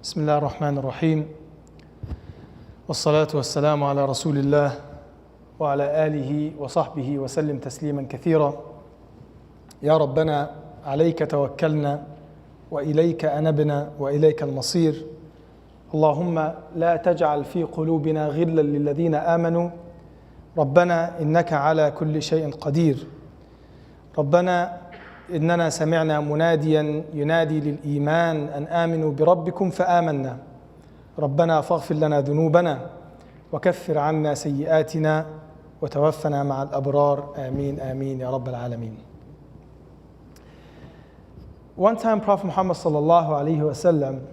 بسم الله الرحمن الرحيم والصلاة والسلام على رسول الله وعلى آله وصحبه وسلم تسليما كثيرا. يا ربنا عليك توكلنا وإليك أنبنا وإليك المصير. اللهم لا تجعل في قلوبنا غلا للذين آمنوا ربنا إنك على كل شيء قدير. ربنا إننا سمعنا مناديا ينادي للإيمان أن آمنوا بربكم فآمنا. ربنا فاغفر لنا ذنوبنا وكفر عنا سيئاتنا وتوفنا مع الأبرار. آمين آمين يا رب العالمين. One time Prophet Muhammad sallallahu alayhi wasallam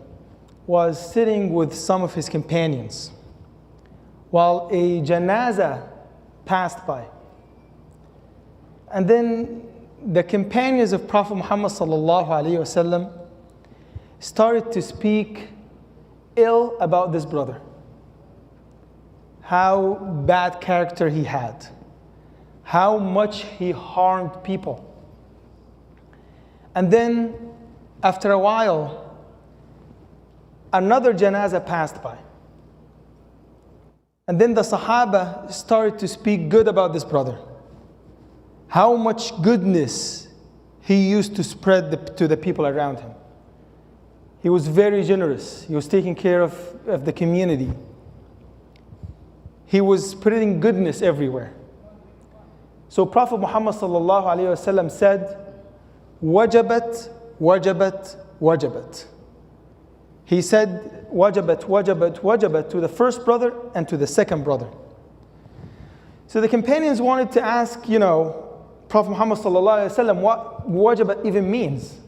was sitting with some of his companions while a janazah passed by. And then the companions of Prophet Muhammad sallallahu alayhi wasallam started to speak ill about this brother, how bad character he had, how much he harmed people. And then after a while, another janazah passed by. And then the Sahaba started to speak good about this brother, how much goodness he used to spread to the people around him. He was very generous. He was taking care of the community. He was spreading goodness everywhere. So Prophet Muhammad sallallahu alayhi wasallam said, wajabat, wajabat, wajabat. He said, wajabat, wajabat, wajabat to the first brother and to the second brother. So the companions wanted to ask, Prophet Muhammad sallallahu alaihi wasallam what wajabat even means.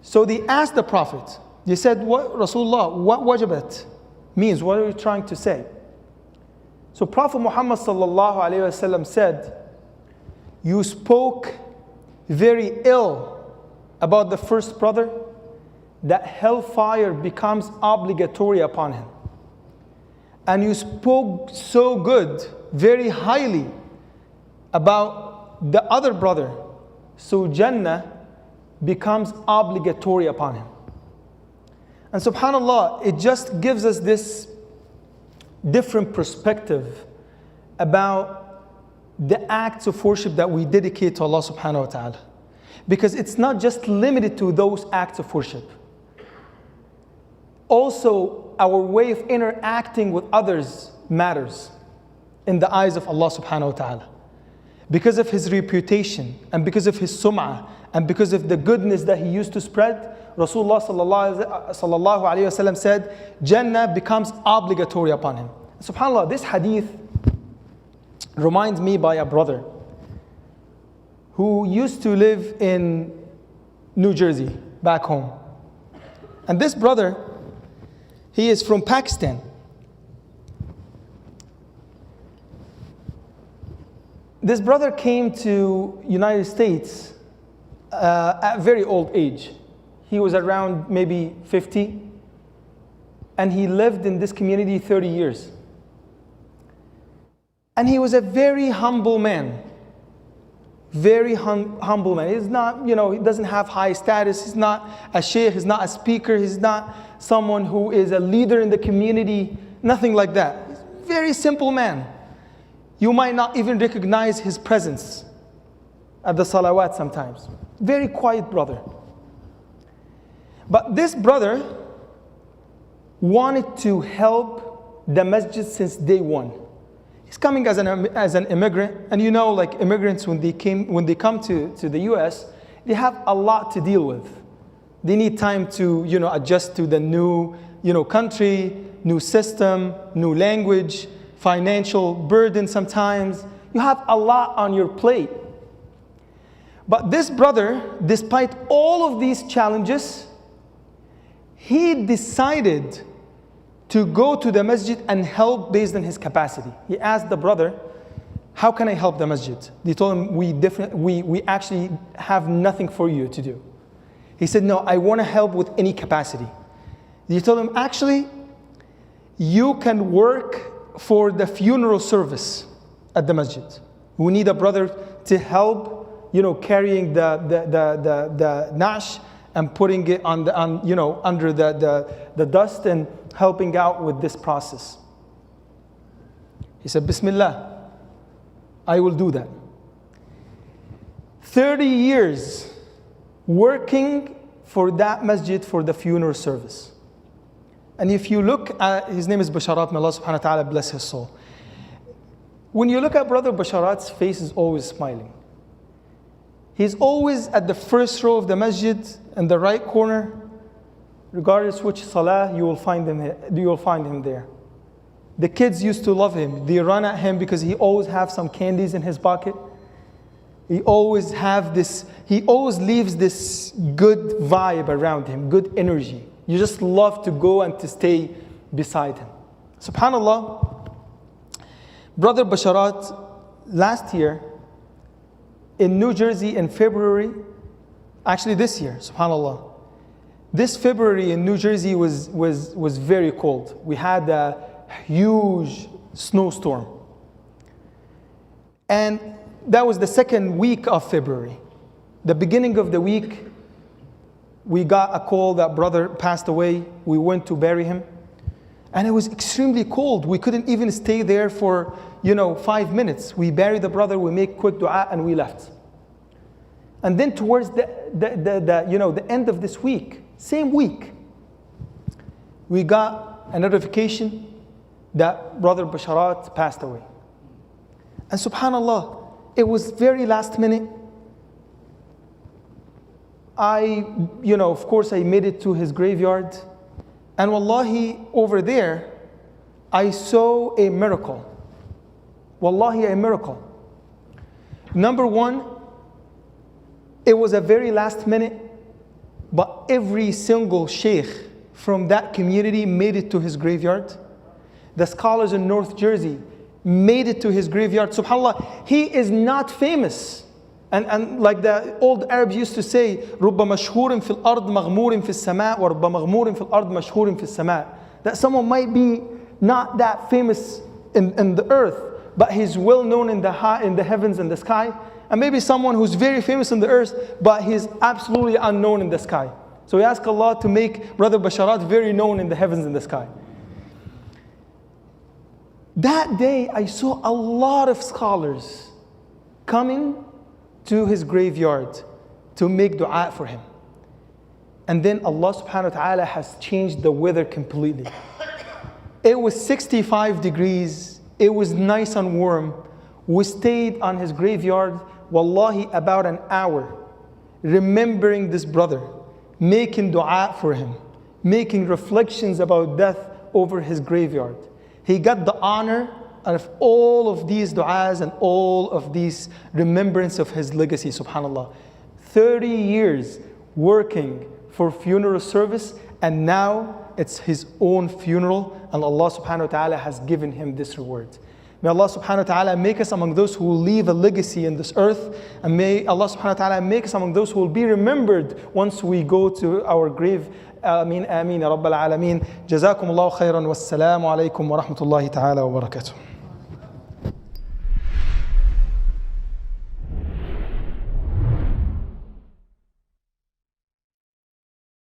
So they asked the Prophet. They said, "What Rasulullah? What wajabat means? What are you trying to say?" So Prophet Muhammad sallallahu alaihi wasallam said, "You spoke very ill about the first brother, that hellfire becomes obligatory upon him. And you spoke so good, very highly about the other brother, so Jannah becomes obligatory upon him." And subhanAllah, it just gives us this different perspective about the acts of worship that we dedicate to Allah subhanahu wa ta'ala. Because it's not just limited to those acts of worship. Also, our way of interacting with others matters in the eyes of Allah subhanahu wa ta'ala. Because of his reputation and because of his sum'ah and because of the goodness that he used to spread, Rasulullah sallallahu alayhi wasallam said, Jannah becomes obligatory upon him. SubhanAllah, this hadith reminds me by a brother who used to live in New Jersey, back home. And this brother, he is from Pakistan. This brother came to United States at a very old age. He was around maybe 50, and he lived in this community 30 years. And he was a very humble man. Very humble man. He's not, he doesn't have high status. He's not a sheikh, he's not a speaker, he's not someone who is a leader in the community, nothing like that. He's a very simple man. You might not even recognize his presence at the salawat sometimes. Very quiet brother. But this brother wanted to help the masjid since day one. He's coming as an immigrant, and like immigrants when they come to the US, they have a lot to deal with. They need time to adjust to the new country, new system, new language, financial burden sometimes. You have a lot on your plate. But this brother, despite all of these challenges, he decided to go to the masjid and help based on his capacity. He asked the brother, "How can I help the masjid?" They told him, we actually have nothing for you to do. He said, "No, I want to help with any capacity." They told him, "Actually, you can work for the funeral service at the masjid. We need a brother to help, carrying the nash and putting it under the dust and helping out with this process. He said, Bismillah, I will do that. 30 years working for that masjid for the funeral service. And if you look at, his name is Basharat, may Allah subhanahu wa ta'ala bless his soul. When you look at Brother Basharat's face is always smiling. He's always at the first row of the masjid in the right corner. Regardless which salah, you will find him there. The kids used to love him. They run at him because he always have some candies in his pocket. He always leaves this good vibe around him, good energy. You just love to go and to stay beside him. SubhanAllah, Brother Basharat, last year in New Jersey in February, actually this year, SubhanAllah, this February in New Jersey was very cold. We had a huge snowstorm. And that was the second week of February. The beginning of the week, we got a call that brother passed away. We went to bury him. And it was extremely cold. We couldn't even stay there for, 5 minutes. We buried the brother, we make quick dua, and we left. And then towards the end of this week, same week, we got a notification that Brother Basharat passed away. And SubhanAllah, it was very last minute. Of course, I made it to his graveyard. And wallahi, over there, I saw a miracle. Wallahi, a miracle. Number one, it was a very last minute, but every single sheikh from that community made it to his graveyard. The scholars in North Jersey made it to his graveyard. SubhanAllah, he is not famous. And like the old Arabs used to say, رُبَّ مَشْهُورٍ فِي الْأَرْضِ مَغْمُورٍ فِي السَّمَاءِ وَرُبَّ مَغْمُورٍ فِي الْأَرْضِ مَشْهُورٍ فِي السَّمَاءِ. That someone might be not that famous in the earth, but he's well known in the heavens and the sky. And maybe someone who's very famous in the earth, but he's absolutely unknown in the sky. So we ask Allah to make Brother Basharat very known in the heavens and the sky. That day, I saw a lot of scholars coming to his graveyard to make dua for him. And then Allah subhanahu wa ta'ala has changed the weather completely. It was 65 degrees. It was nice and warm. We stayed on his graveyard, wallahi, about an hour, remembering this brother, making dua for him, making reflections about death over his graveyard. He got the honor of all of these du'as and all of these remembrance of his legacy, subhanAllah. 30 years working for funeral service, and now it's his own funeral, and Allah subhanahu wa ta'ala has given him this reward. May Allah subhanahu wa ta'ala make us among those who will leave a legacy in this earth, and may Allah subhanahu wa ta'ala make us among those who will be remembered once we go to our grave. آمين آمين يا رب العالمين. جزاكم الله خيرا والسلام عليكم ورحمة الله تعالى وبركاته.